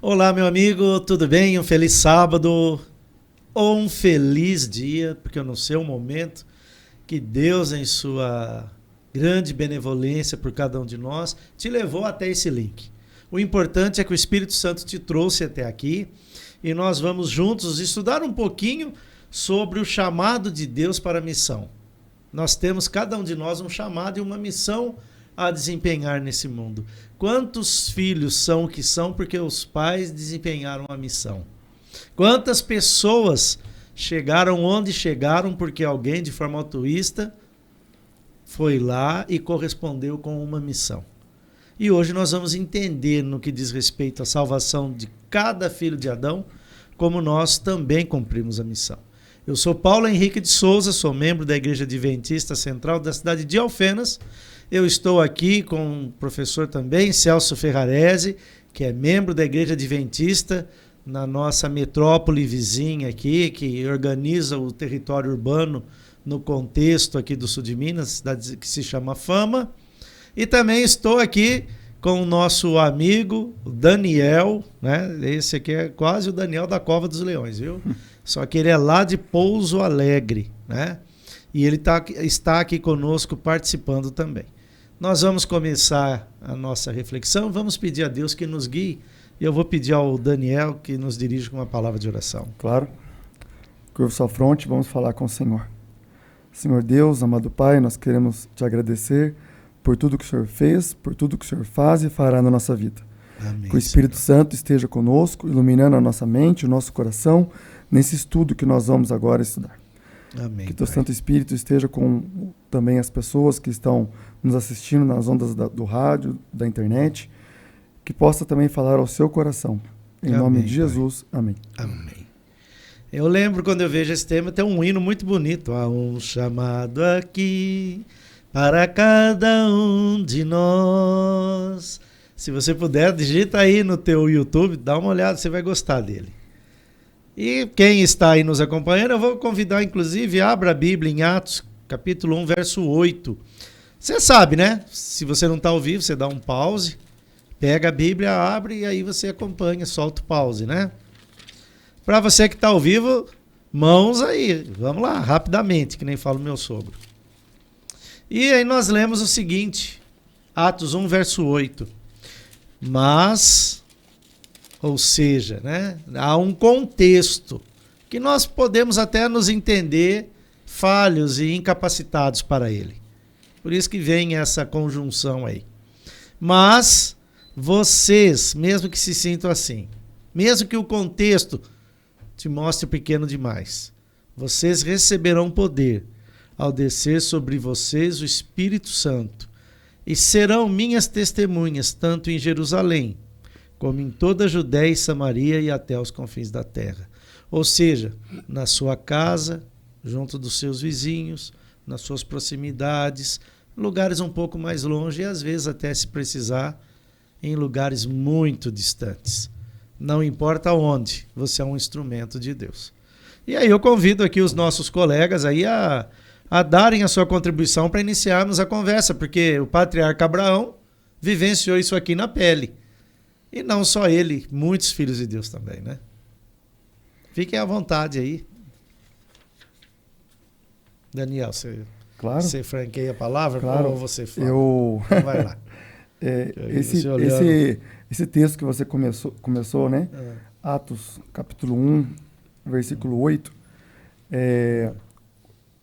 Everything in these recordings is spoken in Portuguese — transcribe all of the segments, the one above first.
Olá, meu amigo, tudo bem? Um feliz sábado ou um feliz dia, porque eu não sei o momento que Deus, em sua grande benevolência por cada um de nós, te levou até esse link. O importante é que o Espírito Santo te trouxe até aqui e nós vamos juntos estudar um pouquinho sobre o chamado de Deus para a missão. Nós temos, cada um de nós, um chamado e uma missão a desempenhar nesse mundo. Quantos filhos são o que são porque os pais desempenharam a missão? Quantas pessoas chegaram onde chegaram porque alguém, de forma altruísta, foi lá e correspondeu com uma missão? E hoje nós vamos entender, no que diz respeito à salvação de cada filho de Adão, como nós também cumprimos a missão. Eu sou Paulo Henrique de Souza, sou membro da Igreja Adventista Central da cidade de Alfenas. Eu estou aqui com o professor também, Celso Ferrarese, que é membro da Igreja Adventista na nossa metrópole vizinha aqui, que organiza o território urbano no contexto aqui do sul de Minas, cidade que se chama Fama. E também estou aqui com o nosso amigo Daniel, né? Esse aqui é quase o Daniel da Cova dos Leões, viu? Só que ele é lá de Pouso Alegre, né? E ele está aqui conosco participando também. Nós vamos começar a nossa reflexão, vamos pedir a Deus que nos guie, e eu vou pedir ao Daniel que nos dirija com uma palavra de oração. Claro. Curva sua fronte, vamos falar com o Senhor. Senhor Deus, amado Pai, nós queremos te agradecer por tudo que o Senhor fez, por tudo que o Senhor faz e fará na nossa vida. Amém, que o Espírito Santo esteja conosco, iluminando a nossa mente, o nosso coração, nesse estudo que nós vamos agora estudar. Amém, que teu Pai. Santo Espírito esteja com também as pessoas que estão nos assistindo nas ondas do rádio, da internet, que possa também falar ao seu coração. Em Amém, nome de Pai. Jesus, amém. Amém. Eu lembro, quando eu vejo esse tema, tem um hino muito bonito. Há um chamado aqui para cada um de nós. Se você puder, digita aí no teu YouTube, dá uma olhada, você vai gostar dele. E quem está aí nos acompanhando, eu vou convidar, inclusive, abra a Bíblia em Atos, capítulo 1, verso 8. Você sabe, né? Se você não está ao vivo, você dá um pause, pega a Bíblia, abre e aí você acompanha, solta o pause, né? Para você que está ao vivo, mãos aí, vamos lá, rapidamente, que nem fala o meu sogro. E aí nós lemos o seguinte, Atos 1, verso 8. Mas, ou seja, né, há um contexto que nós podemos até nos entender falhos e incapacitados para ele. Por isso que vem essa conjunção aí. Mas vocês, mesmo que se sintam assim, mesmo que o contexto te mostre pequeno demais, vocês receberão poder ao descer sobre vocês o Espírito Santo e serão minhas testemunhas tanto em Jerusalém como em toda a Judéia e Samaria e até os confins da terra. Ou seja, na sua casa, junto dos seus vizinhos, nas suas proximidades, lugares um pouco mais longe e às vezes até, se precisar, em lugares muito distantes. Não importa onde, você é um instrumento de Deus. E aí eu convido aqui os nossos colegas aí a darem a sua contribuição para iniciarmos a conversa, porque o patriarca Abraão vivenciou isso aqui na pele. E não só ele, muitos filhos de Deus também, né? Fiquem à vontade aí. Daniel, Claro. você franqueia a palavra? Claro. Ou você fala? Então, Vai lá. Esse texto que você começou, né? Atos, capítulo 1, versículo 8,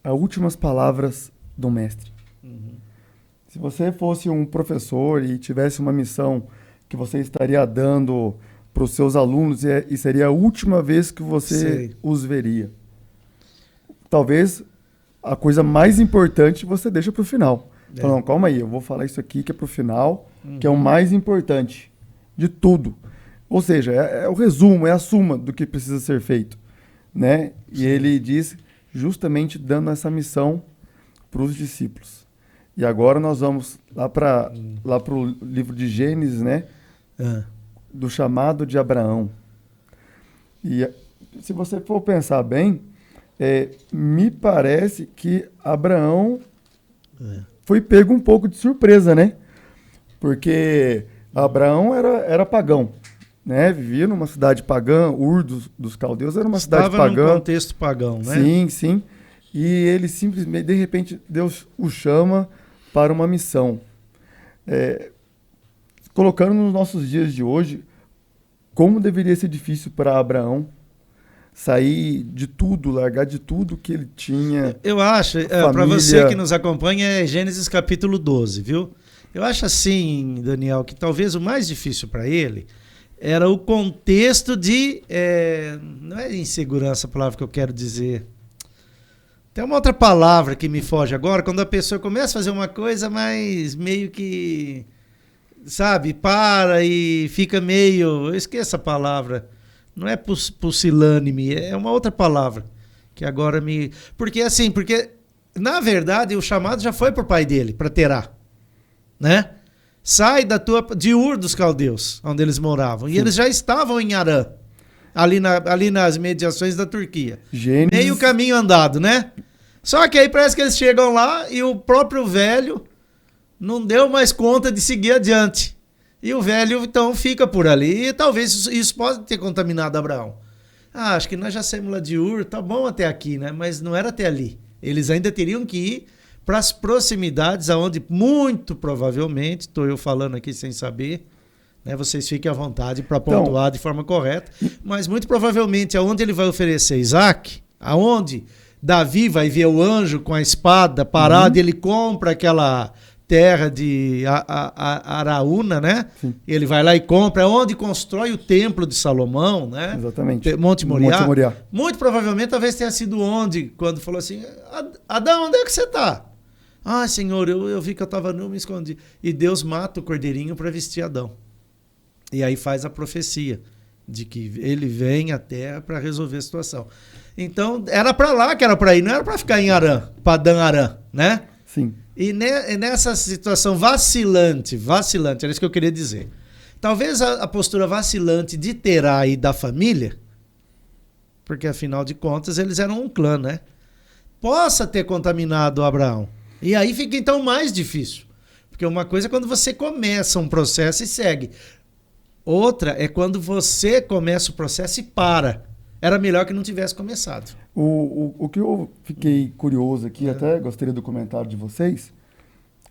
as últimas palavras do mestre. Uhum. Se você fosse um professor e tivesse uma missão que você estaria dando para os seus alunos e seria a última vez que você os veria. Talvez a coisa mais importante você deixa para o final. Então, não, calma aí, eu vou falar isso aqui que é para o final, que é o mais importante de tudo. Ou seja, é o resumo, é a suma do que precisa ser feito, né? E ele diz justamente dando essa missão para os discípulos. E agora nós vamos lá para o livro de Gênesis, né? Do chamado de Abraão. E se você for pensar bem, me parece que Abraão foi pego um pouco de surpresa, né? Porque Abraão era pagão, né, vivia numa cidade pagã. Ur dos caldeus era uma cidade pagã. Estava num contexto pagão, né? Sim, sim. E ele simplesmente, de repente, Deus o chama para uma missão. Colocando nos nossos dias de hoje, como deveria ser difícil para Abraão sair de tudo, largar de tudo que ele tinha. Eu acho, para você que nos acompanha, é Gênesis capítulo 12, viu? Eu acho assim, Daniel, que talvez o mais difícil para ele era o contexto de... não é insegurança a palavra que eu quero dizer. Tem uma outra palavra que me foge agora, quando a pessoa começa a fazer uma coisa, mas meio que... sabe, para e fica meio... Eu esqueço a palavra. Não é pusilânime, é uma outra palavra. Que agora me... Porque na verdade, o chamado já foi pro pai dele, para Terá. Né? Sai de Ur dos caldeus, onde eles moravam. Sim. E eles já estavam em Harã, ali nas mediações da Turquia. Gênesis. Meio caminho andado, né? Só que aí parece que eles chegam lá e o próprio velho não deu mais conta de seguir adiante. E o velho, então, fica por ali. E talvez isso possa ter contaminado Abraão. Acho que nós já saímos lá de Ur, tá bom até aqui, né? Mas não era até ali. Eles ainda teriam que ir para as proximidades, aonde muito provavelmente, estou eu falando aqui sem saber, né? Vocês fiquem à vontade para pontuar de forma correta, mas muito provavelmente aonde ele vai oferecer Isaac, aonde Davi vai ver o anjo com a espada parado, ele compra aquela... terra de Araúna, né? Sim. Ele vai lá e compra, onde constrói o templo de Salomão, né? Exatamente. Monte Moriá. Muito provavelmente, talvez tenha sido quando falou assim, Adão, onde é que você está? Ah, Senhor, eu vi que eu estava nu, me escondi. E Deus mata o cordeirinho para vestir Adão. E aí faz a profecia de que ele vem à terra para resolver a situação. Então, era para lá que era para ir, não era para ficar em Arã, Padã-Arã, né? Sim. E nessa situação vacilante, era isso que eu queria dizer. Talvez a postura vacilante de Terá e da família, porque afinal de contas eles eram um clã, né? Possa ter contaminado Abraão. E aí fica então mais difícil. Porque uma coisa é quando você começa um processo e segue. Outra é quando você começa o processo e para. Era melhor que não tivesse começado. O que eu fiquei curioso aqui, até gostaria do comentário de vocês,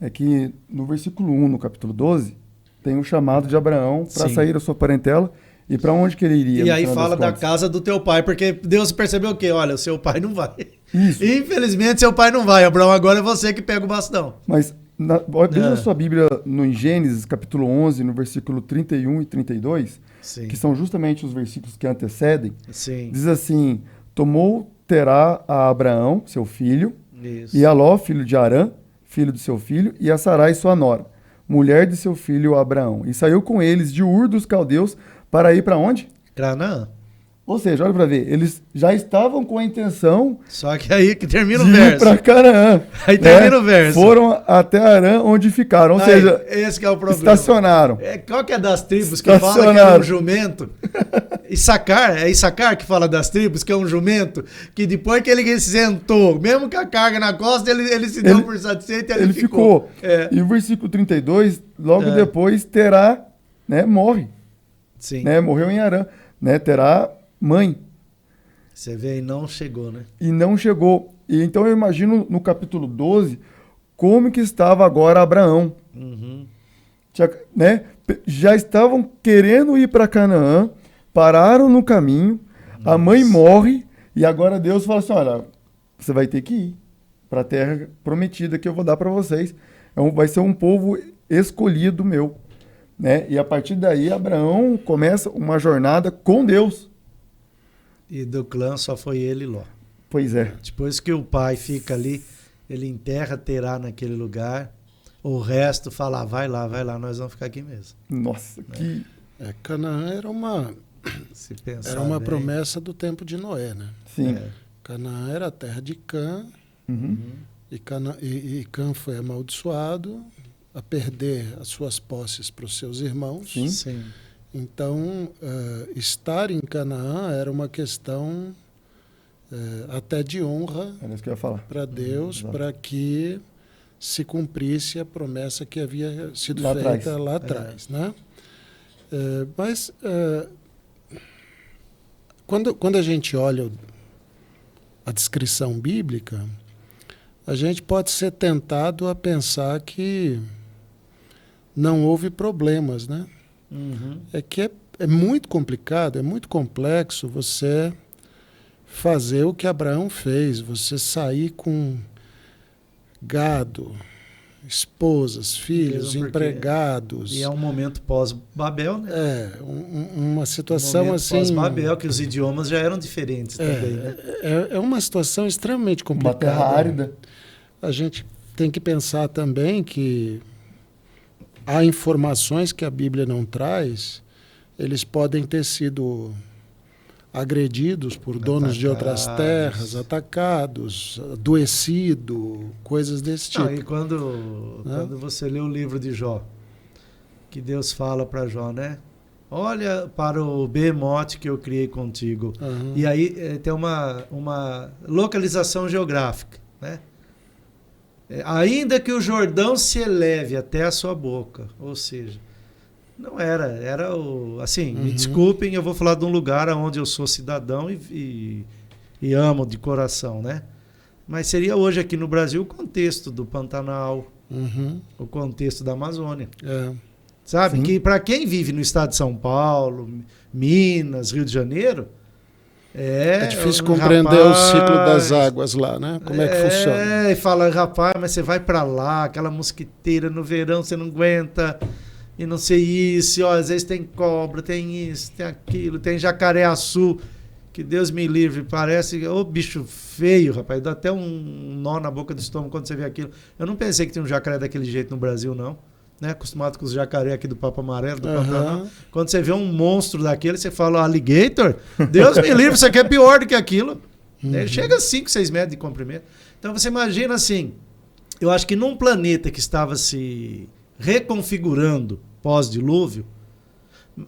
é que no versículo 1, no capítulo 12, tem o chamado de Abraão para sair da sua parentela e para onde que ele iria. E aí fala da casa do teu pai, porque Deus percebeu o quê? Olha, o seu pai não vai. Isso. Infelizmente, seu pai não vai. Abraão, agora é você que pega o bastão. Mas veja a sua Bíblia no Gênesis, capítulo 11, no versículo 31 e 32, Sim. que são justamente os versículos que antecedem. Sim. Diz assim, tomou Terá a Abraão, seu filho, Isso. e a Ló, filho de Arã, filho de seu filho, e a Sarai, sua nora, mulher de seu filho Abraão. E saiu com eles de Ur dos caldeus para ir para onde? Canaã. Ou seja, olha para ver, eles já estavam com a intenção... Só que aí que termina o verso. para Canaã. Aí termina o verso. Foram até Arã, onde ficaram. Ou seja, esse que é o problema. Estacionaram. Qual que é das tribos que fala que é um jumento? Issacar, é Issacar que fala das tribos, que é um jumento, que depois que ele sentou, mesmo com a carga na costa, ele se deu por satisfeito e ele ficou. E o versículo 32, logo depois, Terá, né, morre. Sim. Né, morreu em Arã. Né, Terá, mãe. Você vê, e não chegou, né? E não chegou. E então eu imagino no capítulo 12 como que estava agora Abraão. Uhum. Né? Já estavam querendo ir para Canaã, pararam no caminho, a mãe morre e agora Deus fala assim, olha, você vai ter que ir para a terra prometida que eu vou dar para vocês. Vai ser um povo escolhido meu. Né? E a partir daí Abraão começa uma jornada com Deus. E do clã só foi ele e Ló. Pois é. Depois que o pai fica ali, ele enterra Terá naquele lugar, o resto fala, vai lá, nós vamos ficar aqui mesmo. Nossa, que... Canaã era uma promessa do tempo de Noé, né? Sim. Canaã era a terra de Cã, e Cã foi amaldiçoado a perder as suas posses para os seus irmãos. Sim. Sim. Então, estar em Canaã era uma questão até de honra para Deus, para que se cumprisse a promessa que havia sido feita lá atrás. Né? Mas quando a gente olha a descrição bíblica, a gente pode ser tentado a pensar que não houve problemas, né? Uhum. É que é muito complicado, é muito complexo você fazer o que Abraão fez, você sair com gado, esposas, filhos, empregados. E é um momento pós-Babel, né? Uma situação assim... Pós-Babel, que os idiomas já eram diferentes também, né? É uma situação extremamente complicada. Uma terra árida. A gente tem que pensar também que há informações que a Bíblia não traz, eles podem ter sido agredidos por donos de outras terras, atacados, adoecidos, coisas desse tipo. E quando você lê o livro de Jó, que Deus fala para Jó, né? Olha para o behemote que eu criei contigo. Uhum. E aí tem uma localização geográfica, né? Ainda que o Jordão se eleve até a sua boca, ou seja, não era assim, me desculpem, eu vou falar de um lugar onde eu sou cidadão e amo de coração, né? Mas seria hoje aqui no Brasil o contexto do Pantanal, o contexto da Amazônia. Sabe? Sim. Que para quem vive no estado de São Paulo, Minas, Rio de Janeiro, é difícil compreender o ciclo das águas lá, né? Como é que funciona? E fala, rapaz, mas você vai para lá, aquela mosquiteira no verão, você não aguenta, e não sei isso, ó, às vezes tem cobra, tem isso, tem aquilo, tem jacaré-açu, que Deus me livre, parece, bicho feio, rapaz, dá até um nó na boca do estômago quando você vê aquilo. Eu não pensei que tinha um jacaré daquele jeito no Brasil, não. Né? Acostumado com os jacaré aqui do Papo Amarelo, do Pantanal. Quando você vê um monstro daquele, você fala, alligator? Deus me livre, isso aqui é pior do que aquilo. Chega a 5, 6 metros de comprimento. Então você imagina assim, eu acho que num planeta que estava se reconfigurando pós-dilúvio,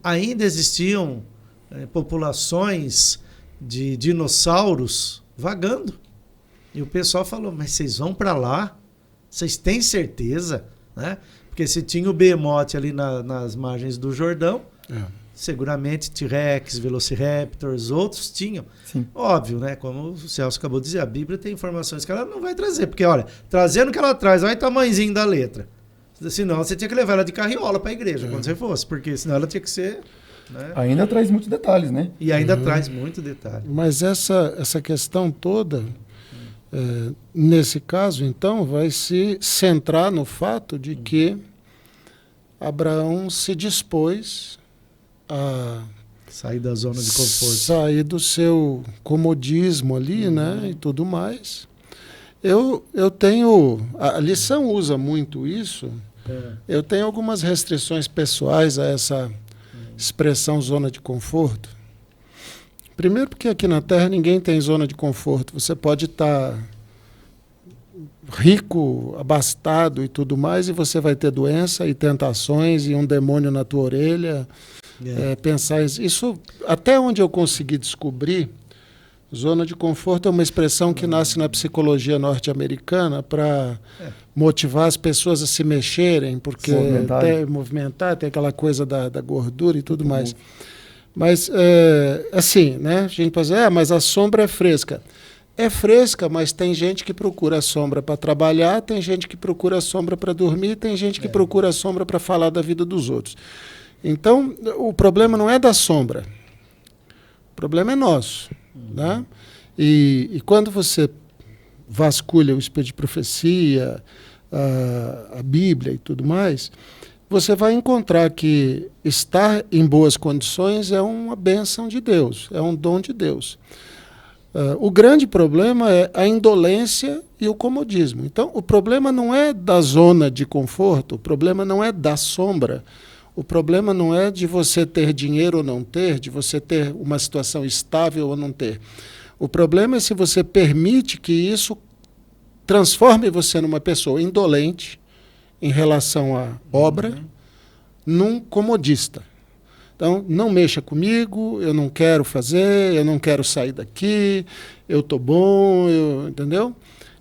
ainda existiam populações de dinossauros vagando. E o pessoal falou, mas vocês vão para lá? Vocês têm certeza? Né? Porque se tinha o behemote ali nas margens do Jordão, seguramente T-Rex, Velociraptors, outros tinham. Sim. Óbvio, né? Como o Celso acabou de dizer, a Bíblia tem informações que ela não vai trazer. Porque, olha, trazendo o que ela traz, olha o tamanhozinho da letra. Senão você tinha que levar ela de carriola para a igreja, quando você fosse. Porque senão ela tinha que ser... Né? Ainda traz muitos detalhes, né? E ainda traz muito detalhe. Mas essa questão toda... nesse caso, então, vai se centrar no fato de que Abraão se dispôs a sair da zona de conforto, sair do seu comodismo ali, né, e tudo mais. Eu tenho, a lição usa muito isso. Eu tenho algumas restrições pessoais a essa expressão zona de conforto. Primeiro porque aqui na Terra ninguém tem zona de conforto. Você pode estar rico, abastado e tudo mais, e você vai ter doença e tentações e um demônio na tua orelha. Pensar isso, até onde eu consegui descobrir, zona de conforto é uma expressão que nasce na psicologia norte-americana para motivar as pessoas a se mexerem, porque movimentar, tem aquela coisa da gordura e tudo mais. Mas, assim, né? A gente pode dizer, mas a sombra é fresca. É fresca, mas tem gente que procura a sombra para trabalhar, tem gente que procura a sombra para dormir, tem gente que procura a sombra para falar da vida dos outros. Então, o problema não é da sombra. O problema é nosso. Né? E quando você vasculha o Espírito de Profecia, a Bíblia e tudo mais... você vai encontrar que estar em boas condições é uma bênção de Deus, é um dom de Deus. O grande problema é a indolência e o comodismo. Então, o problema não é da zona de conforto, o problema não é da sombra, o problema não é de você ter dinheiro ou não ter, de você ter uma situação estável ou não ter. O problema é se você permite que isso transforme você numa pessoa indolente, em relação à obra, num comodista. Então, não mexa comigo, eu não quero fazer, eu não quero sair daqui, eu estou bom, entendeu?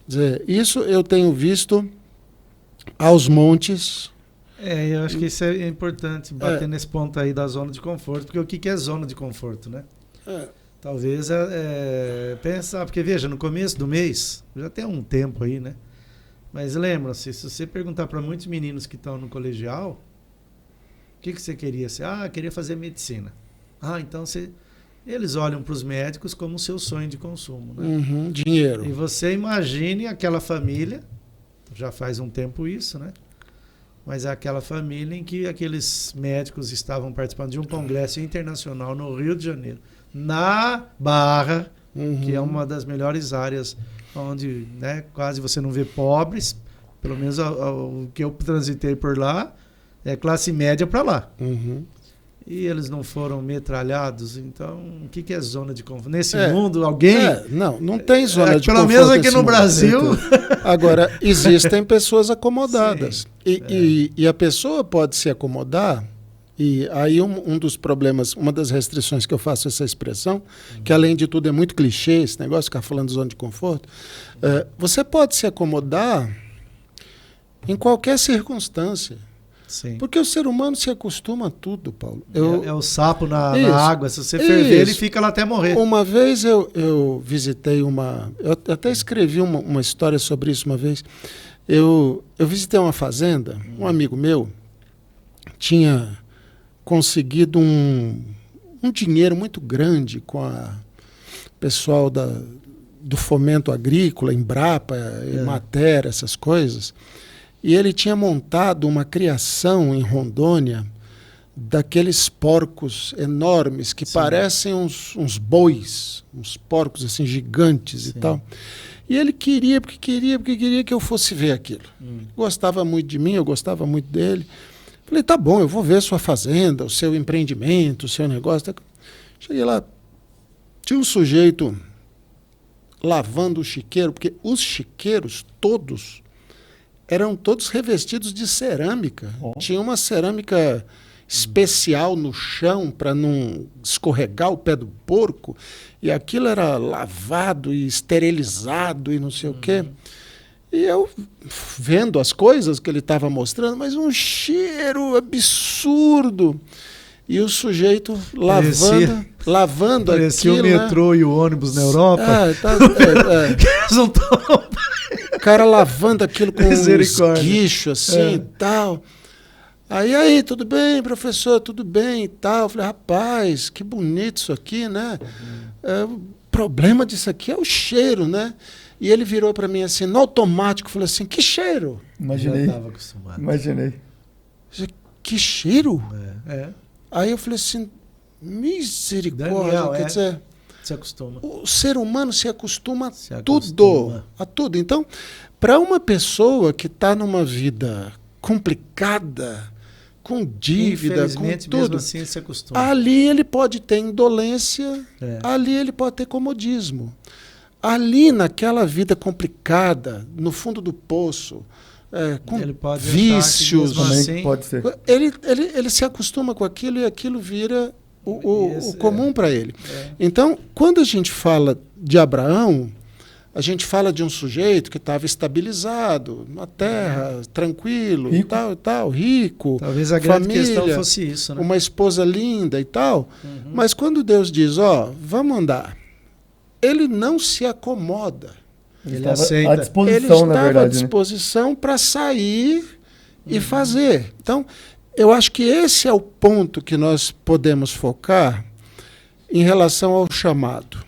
Quer dizer, isso eu tenho visto aos montes, Eu acho que isso é importante, bater nesse ponto aí da zona de conforto, porque o que é zona de conforto, né? Talvez pensar, porque veja, no começo do mês, já tem um tempo aí, né? Mas lembra-se, se você perguntar para muitos meninos que estão no colegial, o que você queria ser? Queria fazer medicina. Então eles olham para os médicos como o seu sonho de consumo, né? Dinheiro. E você imagine aquela família, já faz um tempo isso, né? Mas é aquela família em que aqueles médicos estavam participando de um congresso internacional no Rio de Janeiro, na Barra, que é uma das melhores áreas onde, né, quase você não vê pobres, pelo menos o que eu transitei por lá, é classe média para lá. E eles não foram metralhados, então o que é zona de conforto? Nesse mundo, alguém... Não tem zona de conforto. Pelo menos aqui no Brasil... Agora, existem pessoas acomodadas. E a pessoa pode se acomodar, e aí um dos problemas, uma das restrições que eu faço essa expressão, que além de tudo é muito clichê, esse negócio de ficar falando de zona de conforto, você pode se acomodar em qualquer circunstância. Sim. Porque o ser humano se acostuma a tudo, Paulo. É o sapo na água, se você ferver, ele fica lá até morrer. Uma vez eu visitei eu até escrevi uma história sobre isso uma vez. Eu visitei uma fazenda, um amigo meu tinha conseguido um dinheiro muito grande com o pessoal do fomento agrícola, Embrapa, Emater, essas coisas. E ele tinha montado uma criação em Rondônia daqueles porcos enormes que parecem uns bois, uns porcos assim gigantes e tal. E ele queria, porque queria que eu fosse ver aquilo. Gostava muito de mim, eu gostava muito dele. Falei, tá bom, eu vou ver sua fazenda, o seu empreendimento, o seu negócio. Cheguei lá, tinha um sujeito lavando o chiqueiro, porque os chiqueiros todos eram todos revestidos de cerâmica. Tinha uma cerâmica especial no chão para não escorregar o pé do porco. E aquilo era lavado e esterilizado e não sei o quê. E eu vendo as coisas que ele estava mostrando, mas um cheiro absurdo. E o sujeito lavando parecia aquilo. Parecia o metrô, né? E o ônibus na Europa. O cara lavando aquilo com um esguicho assim e tal. Aí, tudo bem, professor, tudo bem e tal. Eu falei, rapaz, que bonito isso aqui, né? O problema disso aqui é o cheiro, né? E ele virou para mim assim, no automático, falou assim, que cheiro? Imaginei. Já estava acostumado. Imaginei. Que cheiro? É. Aí eu falei assim, misericórdia, Daniel, quer dizer... Se acostuma. O ser humano se acostuma a tudo. Então, para uma pessoa que está numa vida complicada, com dívida, com tudo, mesmo assim, se acostuma. Ali ele pode ter indolência, ali ele pode ter comodismo. Ali, naquela vida complicada, no fundo do poço, com ele pode vícios, assim, pode ser. Ele se acostuma com aquilo e aquilo vira o comum para ele. Então, quando a gente fala de Abraão, a gente fala de um sujeito que estava estabilizado, na terra, tranquilo, rico. E tal, rico. Talvez a grande questão fosse isso, né? Uma esposa linda e tal. Mas quando Deus diz, vamos andar, ele não se acomoda. Ele aceita. À disposição, ele estava à disposição para sair e fazer. Então, eu acho que esse é o ponto que nós podemos focar em relação ao chamado.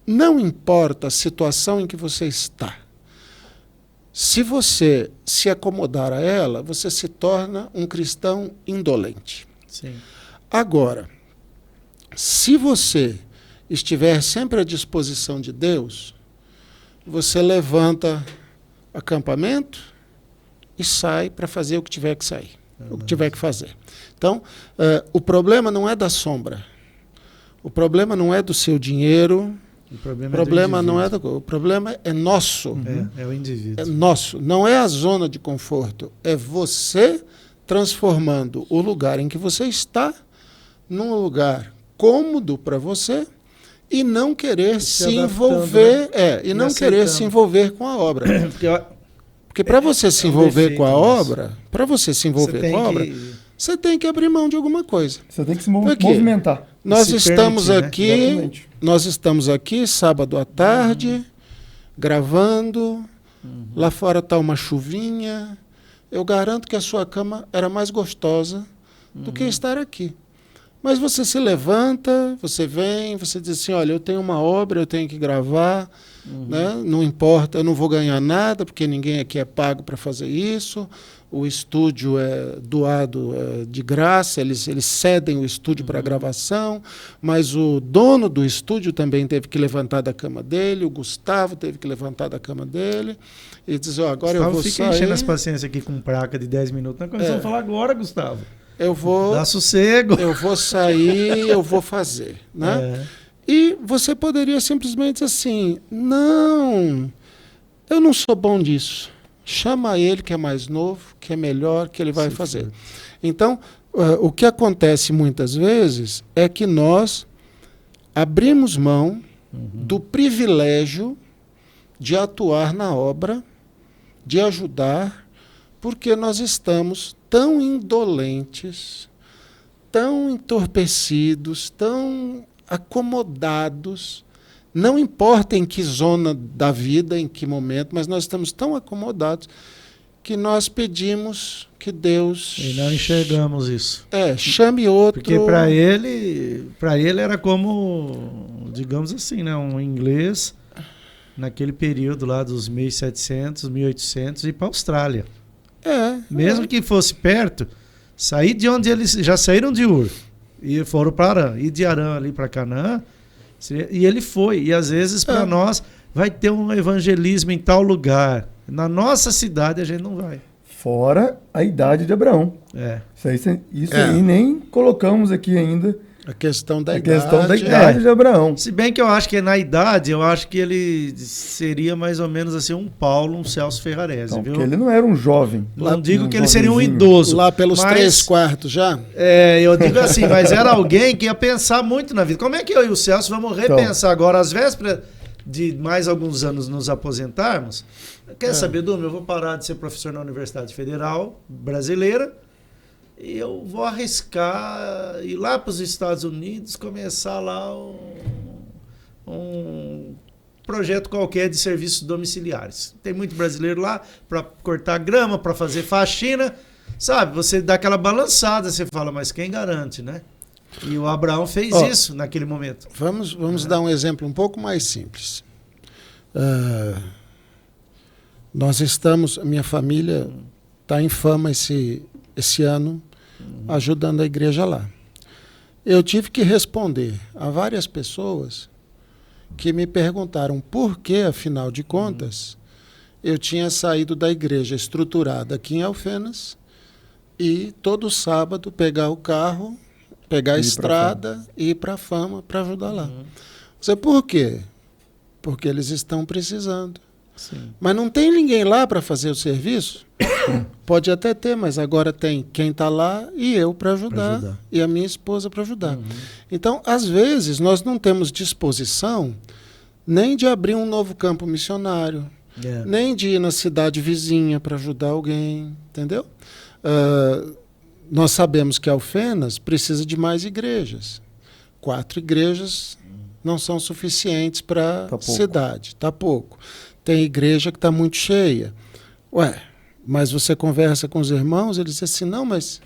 Não importa a situação em que você está. Se você se acomodar a ela, você se torna um cristão indolente. Sim. Agora, se você estiver sempre à disposição de Deus, você levanta acampamento e sai para fazer o que tiver que sair, o que tiver que fazer. Então, o problema não é da sombra, o problema não é do seu dinheiro, o problema não é o problema é nosso. É o indivíduo. É nosso, não é a zona de conforto, é você transformando o lugar em que você está num lugar cômodo para você e não querer se envolver, e não querer se envolver com a obra. Porque Porque para você se envolver com a obra, você tem que abrir mão de alguma coisa. Você tem que se movimentar. Nós estamos aqui sábado à tarde, gravando. Lá fora está uma chuvinha. Eu garanto que a sua cama era mais gostosa do que estar aqui. Mas você se levanta, você vem, você diz assim, olha, eu tenho uma obra, eu tenho que gravar, né? Não importa, eu não vou ganhar nada, porque ninguém aqui é pago para fazer isso. O estúdio é doado de graça, eles cedem o estúdio para gravação, mas o dono do estúdio também teve que levantar da cama dele, o Gustavo teve que levantar da cama dele e dizer, agora eu vou sair... Fica enchendo as paciências aqui com placa de 10 minutos. Nós começamos a falar agora, Gustavo. Dá sossego. Eu vou sair, eu vou fazer. Né? E você poderia simplesmente dizer assim, não, eu não sou bom disso. Chama ele que é mais novo, que é melhor, que ele vai fazer. Então, o que acontece muitas vezes é que nós abrimos mão do privilégio de atuar na obra, de ajudar, porque nós estamos tão indolentes, tão entorpecidos, tão acomodados. Não importa em que zona da vida, em que momento, mas nós estamos tão acomodados que nós pedimos que Deus... E não enxergamos isso. Chame outro... Porque para ele era como, digamos assim, né, um inglês naquele período lá dos 1700, 1800 e para a Austrália. Mesmo que fosse perto, sair de onde eles já saíram de Ur e foram para Arã, e de Arã ali para Canaã. E ele foi, e às vezes para nós vai ter um evangelismo em tal lugar. Na nossa cidade a gente não vai. Fora a idade de Abraão. Isso aí nem colocamos aqui ainda. A questão da idade de Abraão. Se bem que eu acho que na idade, eu acho que ele seria mais ou menos assim um Paulo, um Celso Ferrarese, viu? Porque ele não era um jovem. Não digo que ele seria um idoso. Lá pelos 3/4 já? Eu digo assim, mas era alguém que ia pensar muito na vida. Como é que eu e o Celso vamos repensar agora, às vésperas de mais alguns anos nos aposentarmos? Quer saber, Duma? Eu vou parar de ser professor na Universidade Federal Brasileira e eu vou arriscar ir lá para os Estados Unidos, começar lá um projeto qualquer de serviços domiciliares. Tem muito brasileiro lá para cortar grama, para fazer faxina. Sabe, você dá aquela balançada, você fala, mas quem garante, né? E o Abraão fez isso naquele momento. Vamos dar um exemplo um pouco mais simples. Nós estamos, minha família está em Fama esse ano, ajudando a igreja lá. Eu tive que responder a várias pessoas que me perguntaram por que, afinal de contas, eu tinha saído da igreja estruturada aqui em Alfenas e todo sábado pegar o carro, pegar a estrada e ir para a Fama para ajudar lá. Você, por quê? Porque eles estão precisando. Sim. Mas não tem ninguém lá para fazer o serviço? Pode até ter, mas agora tem quem está lá e eu para ajudar, e a minha esposa para ajudar. Então, às vezes, nós não temos disposição nem de abrir um novo campo missionário, nem de ir na cidade vizinha para ajudar alguém, entendeu? Nós sabemos que Alfenas precisa de mais igrejas. 4 igrejas não são suficientes para a cidade, está pouco. Tem igreja que está muito cheia. Mas você conversa com os irmãos, eles dizem assim, não, mas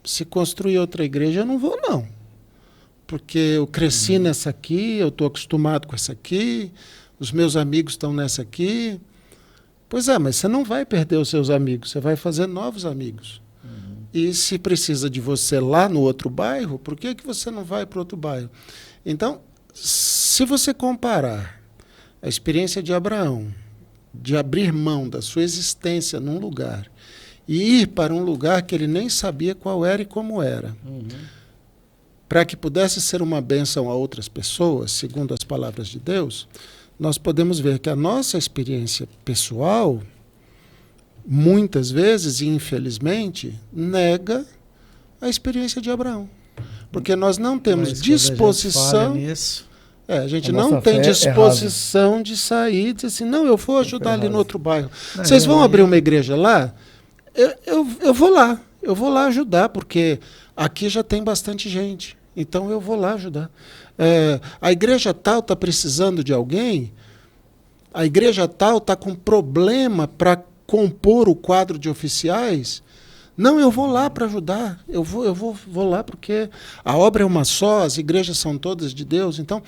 se construir outra igreja eu não vou não. Porque eu cresci nessa aqui, eu estou acostumado com essa aqui, os meus amigos estão nessa aqui. Pois mas você não vai perder os seus amigos, você vai fazer novos amigos. E se precisa de você lá no outro bairro, por que você não vai para outro bairro? Então, se você comparar a experiência de Abraão, de abrir mão da sua existência num lugar e ir para um lugar que ele nem sabia qual era e como era, para que pudesse ser uma bênção a outras pessoas, segundo as palavras de Deus, nós podemos ver que a nossa experiência pessoal, muitas vezes, e infelizmente, nega a experiência de Abraão. Porque nós não temos disposição... A gente não tem disposição de sair e dizer assim, não, eu vou ajudar ali no outro bairro. Vocês vão abrir uma igreja lá? Eu vou lá. Eu vou lá ajudar, porque aqui já tem bastante gente. Então eu vou lá ajudar. A igreja tal está precisando de alguém? A igreja tal está com problema para compor o quadro de oficiais? Não, eu vou lá para ajudar. Eu vou lá porque a obra é uma só, as igrejas são todas de Deus. Então,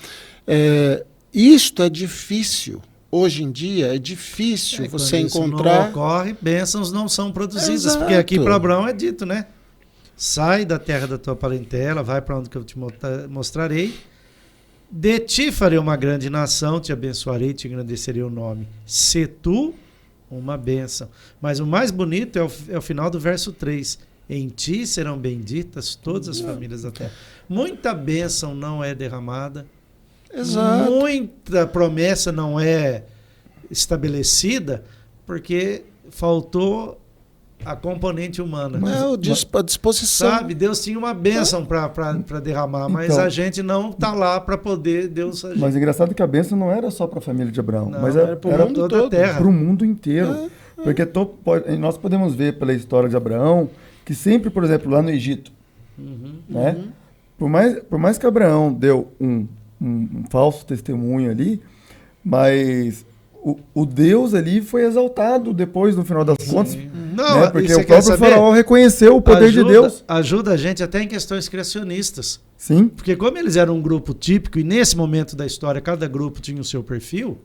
isto é difícil. Hoje em dia é difícil você encontrar... Isso não ocorre, bênçãos não são produzidas. Exato. Porque aqui para Abraão é dito, né? Sai da terra da tua parentela, vai para onde que eu te mostrarei. De ti farei uma grande nação, te abençoarei, te engrandecerei o nome. Se tu uma bênção. Mas o mais bonito é o final do verso 3. Em ti serão benditas todas as famílias da terra. Muita bênção não é derramada. Exato. Muita promessa não é estabelecida porque faltou a componente humana. A disposição. Sabe, Deus tinha uma bênção para derramar, mas a gente não está lá para poder Deus agir. Mas engraçado que a bênção não era só para a família de Abraão, mas era para toda a terra. Para o mundo inteiro. Porque nós podemos ver pela história de Abraão que sempre, por exemplo, lá no Egito, né? Por mais que Abraão deu um falso testemunho ali, mas o Deus ali foi exaltado depois, no final das contas. Não, né? Porque o próprio faraó reconheceu o poder de Deus. Ajuda a gente até em questões criacionistas. Sim. Porque como eles eram um grupo típico, e nesse momento da história cada grupo tinha o seu perfil,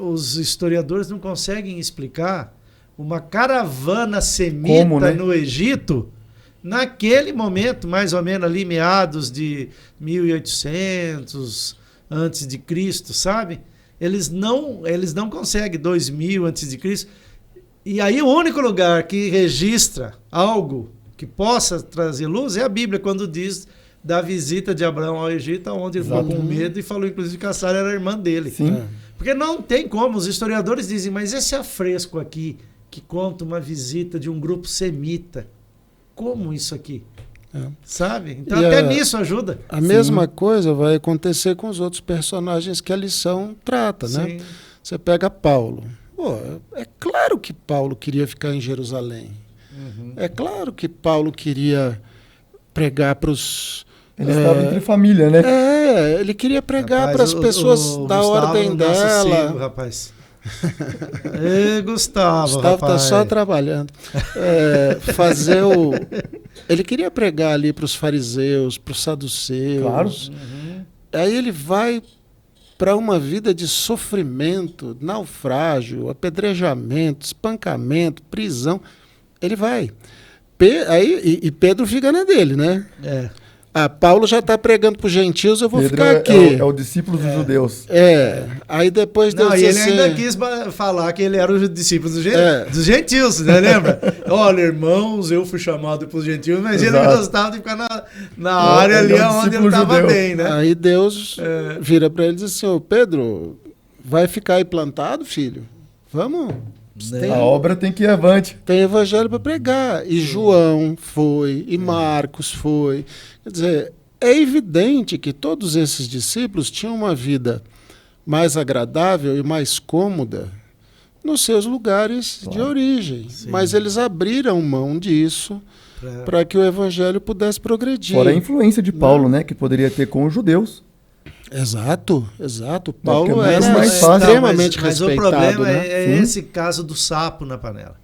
os historiadores não conseguem explicar uma caravana semita no Egito, naquele momento, mais ou menos ali, meados de 1800 antes de Cristo, sabe? Eles não conseguem 2000 antes de Cristo. E aí o único lugar que registra algo que possa trazer luz é a Bíblia, quando diz da visita de Abraão ao Egito, onde ele ficou com medo e falou inclusive que a Sara era a irmã dele. Sim. Porque não tem como, os historiadores dizem, mas esse afresco aqui que conta uma visita de um grupo semita, como isso aqui? Sabe? Então até nisso ajuda. A mesma coisa vai acontecer com os outros personagens que a lição trata, né? Você pega Paulo. Pô, é claro que Paulo queria ficar em Jerusalém. É claro que Paulo queria pregar para os... Ele estava entre família, né? Ele queria pregar para as pessoas da ordem dela. Filho, rapaz. Gustavo está só trabalhando. Ele queria pregar ali para os fariseus, para os saduceus. Claro. Aí ele vai para uma vida de sofrimento, naufrágio, apedrejamento, espancamento, prisão. Ele vai. E Pedro fica na dele, né? Paulo já está pregando para os gentios, eu vou ficar aqui. É o discípulo dos judeus. Aí depois Deus ele ainda quis falar que ele era o discípulo dos gentios, né? Lembra? Olha, irmãos, eu fui chamado para os gentios, mas ele gostava de ficar na área ali onde ele estava bem, né? Aí Deus vira para ele e diz assim, ô Pedro, vai ficar aí plantado, filho? Vamos... A obra tem que ir avante. Tem evangelho para pregar. E João foi, e Marcos foi. Quer dizer, é evidente que todos esses discípulos tinham uma vida mais agradável e mais cômoda nos seus lugares de origem. Mas eles abriram mão disso para que o evangelho pudesse progredir. Fora a influência de Paulo, né, que poderia ter com os judeus. Exato. Paulo era extremamente respeitado. Mas o problema é esse caso do sapo na panela.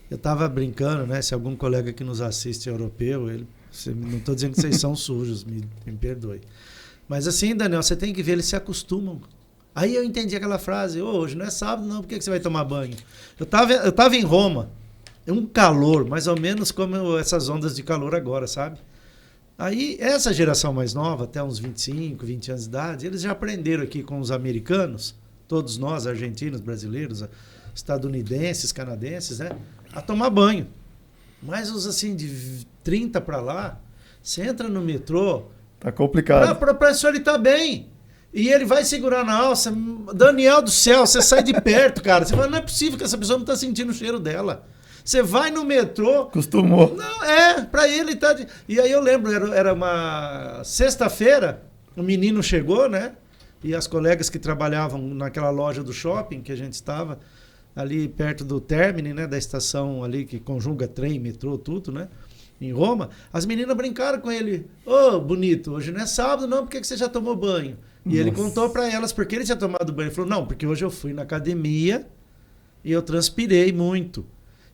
Eu estava brincando, né? Se algum colega que nos assiste é europeu, não estou dizendo que vocês são sujos, me perdoe. Mas assim, Daniel, você tem que ver, eles se acostumam. Aí eu entendi aquela frase, hoje não é sábado não, por que você vai tomar banho? Eu tava em Roma, um calor, mais ou menos como essas ondas de calor agora, sabe? Aí, essa geração mais nova, até uns 25, 20 anos de idade, eles já aprenderam aqui com os americanos, todos nós, argentinos, brasileiros, estadunidenses, canadenses, né, a tomar banho. Mas os assim, de 30 para lá, você entra no metrô... Tá complicado. O professor, ele tá bem. E ele vai segurar na alça. Daniel do céu, você sai de perto, cara. Você fala, não é possível que essa pessoa não tá sentindo o cheiro dela. Você vai no metrô... Acostumou. Não, pra ele tá... E aí eu lembro, era uma sexta-feira, o menino chegou, né? E as colegas que trabalhavam naquela loja do shopping que a gente estava, ali perto do término, né? Da estação ali que conjuga trem, metrô, tudo, né? Em Roma, as meninas brincaram com ele. Ô, bonito, hoje não é sábado não, por que você já tomou banho? E ele contou para elas por que ele tinha tomado banho. Ele falou, não, porque hoje eu fui na academia e eu transpirei muito.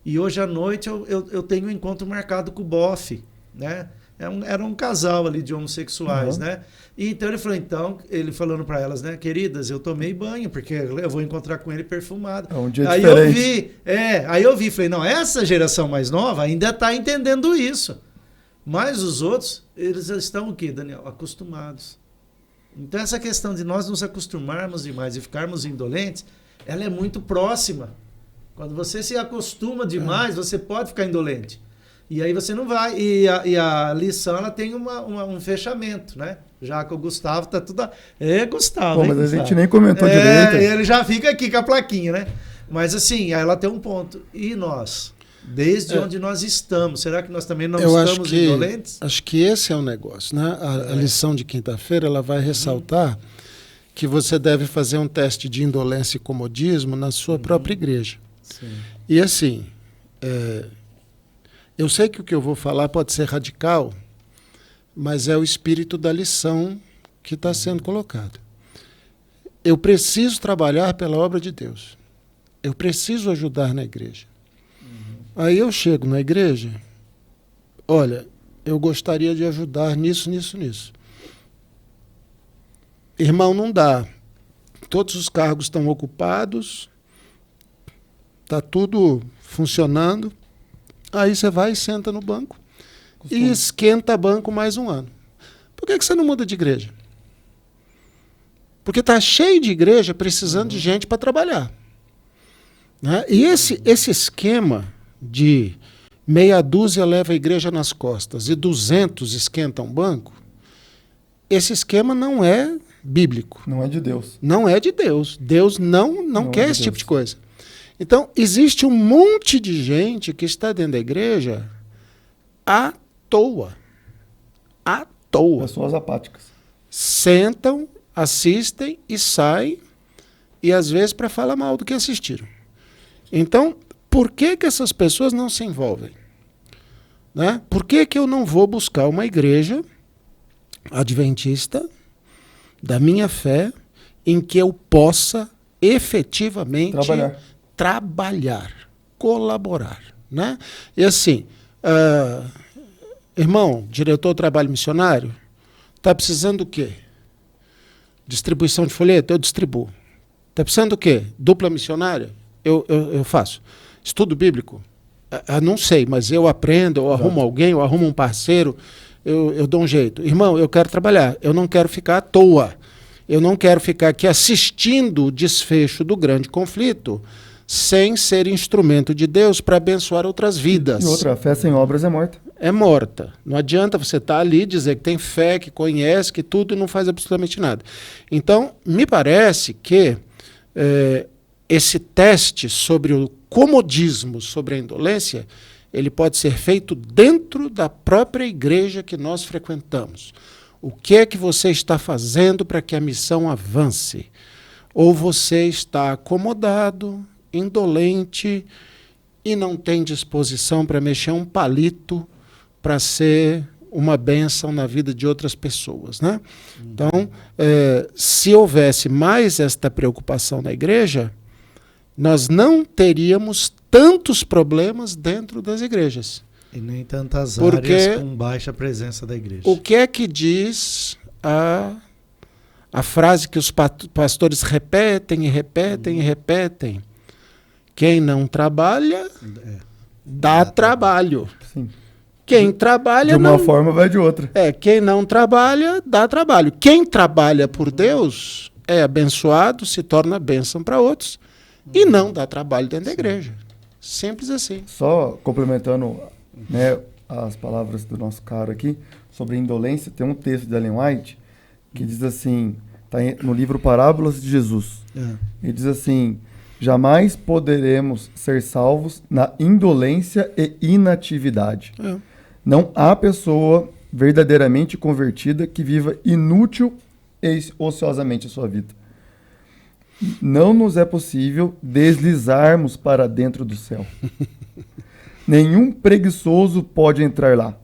E hoje à noite eu tenho um encontro marcado com o bofe, né? Era um casal ali de homossexuais, né? E então ele falando para elas, né? Queridas, eu tomei banho, porque eu vou encontrar com ele perfumado. É um dia aí diferente. Aí eu vi, falei, não, essa geração mais nova ainda está entendendo isso. Mas os outros, eles estão o quê, Daniel? Acostumados. Então essa questão de nós nos acostumarmos demais e ficarmos indolentes, ela é muito próxima. Quando você se acostuma demais, você pode ficar indolente. E aí você não vai. E a lição, ela tem um fechamento, né? Já que o Gustavo tá tudo... Gustavo, Pô, mas Gustavo? a gente nem comentou direito. Ele já fica aqui com a plaquinha, né? Mas assim, ela tem um ponto. E nós? Desde onde nós estamos? Será que nós também não estamos indolentes? Acho que esse é o negócio, né? A lição de quinta-feira, ela vai ressaltar que você deve fazer um teste de indolência e comodismo na sua própria igreja. Sim. E assim... eu sei que o que eu vou falar pode ser radical, mas é o espírito da lição que está sendo colocado. Eu preciso trabalhar pela obra de Deus. Eu preciso ajudar na igreja. Aí eu chego na igreja, olha, eu gostaria de ajudar nisso. Irmão, não dá. Todos os cargos estão ocupados, está tudo funcionando. Aí você vai e senta no banco e esquenta banco mais um ano. Por que você não muda de igreja? Porque está cheio de igreja precisando de gente para trabalhar. Né? E esse esquema de meia dúzia leva a igreja nas costas e 200 esquentam banco, esse esquema não é bíblico. Não é de Deus. Não é de Deus. Deus não quer esse tipo de coisa. Então, existe um monte de gente que está dentro da igreja à toa. À toa. Pessoas apáticas. Sentam, assistem e saem, e às vezes para falar mal do que assistiram. Então, por que essas pessoas não se envolvem? Né? Por que eu não vou buscar uma igreja adventista da minha fé em que eu possa efetivamente trabalhar, colaborar, né? E assim, irmão, diretor do trabalho missionário, está precisando do quê? Distribuição de folheto? Eu distribuo. Está precisando do quê? Dupla missionária? Eu faço. Estudo bíblico? Não sei, mas eu aprendo, eu arrumo alguém, eu arrumo um parceiro, eu dou um jeito. Irmão, eu quero trabalhar, eu não quero ficar à toa. Eu não quero ficar aqui assistindo o desfecho do grande conflito sem ser instrumento de Deus para abençoar outras vidas. E outra, a fé sem obras é morta. É morta. Não adianta você estar ali, dizer que tem fé, que conhece, que tudo e não faz absolutamente nada. Então, me parece que esse teste sobre o comodismo, sobre a indolência, ele pode ser feito dentro da própria igreja que nós frequentamos. O que é que você está fazendo para que a missão avance? Ou você está acomodado, indolente e não tem disposição para mexer um palito para ser uma bênção na vida de outras pessoas, né? Então, se houvesse mais esta preocupação na igreja, nós não teríamos tantos problemas dentro das igrejas. E nem tantas áreas com baixa presença da igreja. O que é que diz a frase que os pastores repetem e repetem e repetem? Quem não trabalha, dá trabalho. Sim. Quem trabalha... De uma forma vai de outra. Quem não trabalha, dá trabalho. Quem trabalha por Deus é abençoado, se torna bênção para outros e não dá trabalho dentro da igreja. Simples assim. Só complementando, né, as palavras do nosso cara aqui sobre indolência, tem um texto de Ellen White que diz assim, está no livro Parábolas de Jesus. Ele diz assim: jamais poderemos ser salvos na indolência e inatividade. Não há pessoa verdadeiramente convertida que viva inútil ociosamente a sua vida. Não nos é possível deslizarmos para dentro do céu. Nenhum preguiçoso pode entrar lá.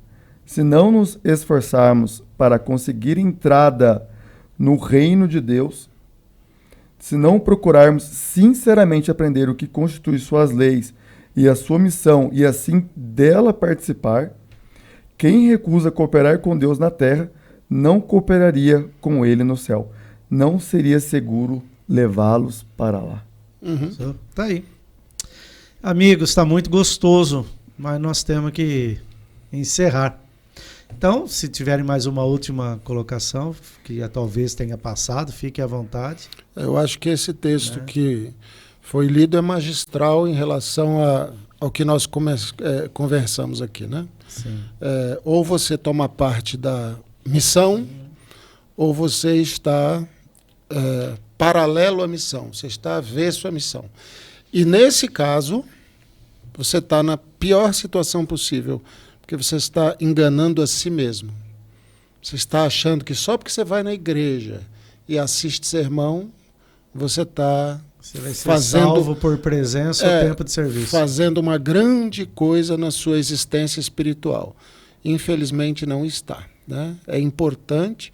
Se não nos esforçarmos para conseguir entrada no reino de Deus, se não procurarmos sinceramente aprender o que constitui suas leis e a sua missão e assim dela participar, quem recusa cooperar com Deus na terra não cooperaria com ele no céu. Não seria seguro levá-los para lá. Tá aí. Amigos, está muito gostoso, mas nós temos que encerrar. Então, se tiverem mais uma última colocação, que talvez tenha passado, fique à vontade. Eu acho que esse texto que foi lido é magistral em relação ao que nós conversamos aqui, né? Sim. Ou você toma parte da missão, ou você está paralelo à missão, você está avesso à missão. E nesse caso, você está na pior situação possível, porque você está enganando a si mesmo. Você está achando que só porque você vai na igreja e assiste sermão, você está salvo por presença ou tempo de serviço. Fazendo uma grande coisa na sua existência espiritual. Infelizmente não está, né? É importante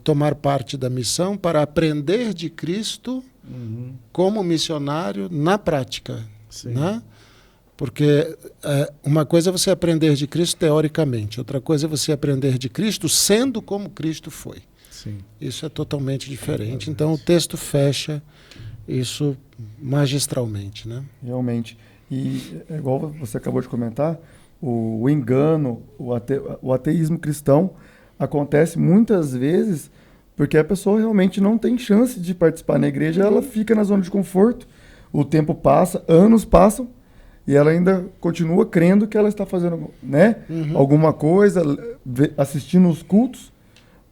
tomar parte da missão para aprender de Cristo como missionário na prática. Sim. Né? Porque uma coisa é você aprender de Cristo teoricamente, outra coisa é você aprender de Cristo sendo como Cristo foi. Sim. Isso é totalmente diferente. Então o texto fecha isso magistralmente, né? Realmente. E igual você acabou de comentar, o engano, o ateísmo cristão acontece muitas vezes porque a pessoa realmente não tem chance de participar na igreja, ela fica na zona de conforto, o tempo passa, anos passam, e ela ainda continua crendo que ela está fazendo, né, alguma coisa, assistindo os cultos,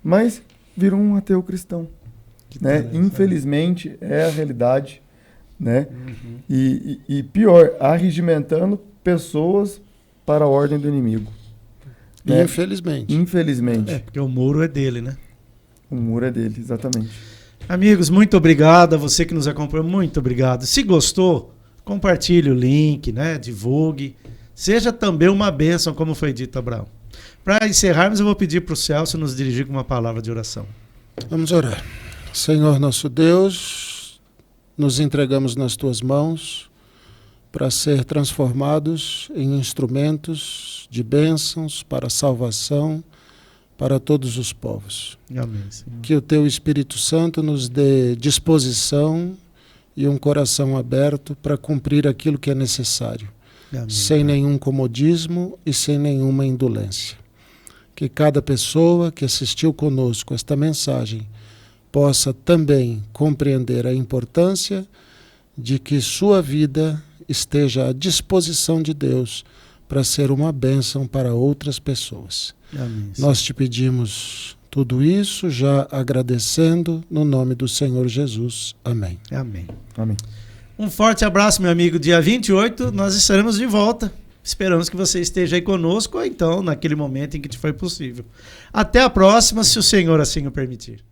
mas virou um ateu cristão. Né? Infelizmente, é a realidade. Né? E pior, arregimentando pessoas para a ordem do inimigo. Né? Infelizmente. Porque o muro é dele, né? O muro é dele, exatamente. Amigos, muito obrigado. A você que nos acompanhou, muito obrigado. Se gostou, compartilhe o link, né? Divulgue. Seja também uma bênção, como foi dito, Abraão. Para encerrarmos, eu vou pedir para o Celso nos dirigir com uma palavra de oração. Vamos orar. Senhor nosso Deus, nos entregamos nas Tuas mãos para ser transformados em instrumentos de bênçãos para a salvação para todos os povos. Amém, Senhor. Que o Teu Espírito Santo nos dê disposição e um coração aberto para cumprir aquilo que é necessário, Amém, sem nenhum comodismo e sem nenhuma indolência. Que cada pessoa que assistiu conosco esta mensagem possa também compreender a importância de que sua vida esteja à disposição de Deus para ser uma bênção para outras pessoas. Amém. Nós te pedimos tudo isso, já agradecendo no nome do Senhor Jesus. Amém. Amém. Amém. Um forte abraço, meu amigo. Dia 28 nós estaremos de volta. Esperamos que você esteja aí conosco, ou então naquele momento em que te foi possível. Até a próxima, se o Senhor assim o permitir.